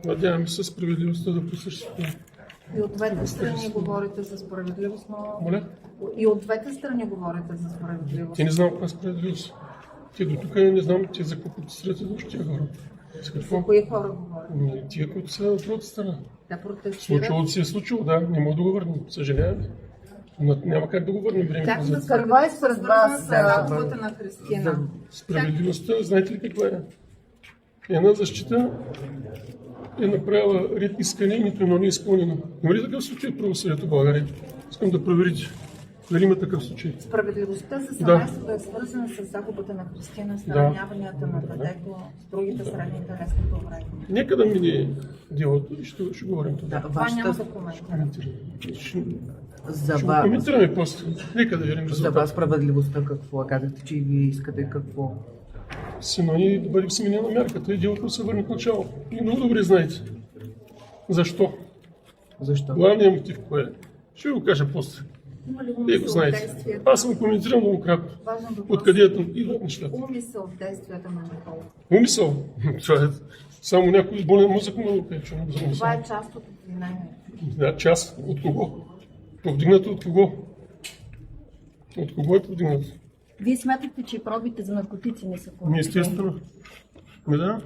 Надяваме се справедливостта да присъществува. И от двете страни говорите за справедливост, но... Моля? И от двете страни говорите за справедливост. Ти не знам каква справедливост. Ти до тук не знам ти за какво протестирате до тия хора. За кои хора говорите? Тия, които са от другата страна. Да протестират. Случилото си е случило, да. Не мога да го върнем. Съжаляваме. Но няма как да го върнем времето. Как да назад. какво е според вас загубата на Христина? Справедливостта, знаете ли каква е? Една защита е направила ред искане, нито едно не е изпълнено. Има ли такъв случай в правосъдието в България? Искам да проверите. Дали има такъв случай? Справедливостта за семейството е свързана с загубата на Христина, с нараняванията на детето, с другите средни телесното време. Нека да мине делото и ще говорим това. Това няма да коментирам. За Ще го коментираме после. Нека да видим За резултата. вас справедливостта какво е? Казахте, че и вие искате какво? Сина ни да бъде сменена мярката и делото се върне в начало. И много добре знаете. Защо? Защо? Главният мотив кое е? Ще ви го кажа после. Има ли Вие го умисъл в знаете. действията? Аз съм коментирал многократно. Важен въпрос. Откъде идват нещата? Умисъл в действията на Никола. Умисъл. Това е само някой болен мозък му да че не за умисъл. Това е част от обвинението. Да, част. От кого? Повдигнато от кого? От кого е повдигнато? Вие смятате, че пробите за наркотици не са коректни? Естествено. Да.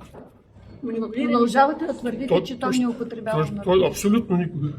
Продължавате да твърдите, че той не употребява наркотици. Абсолютно никога.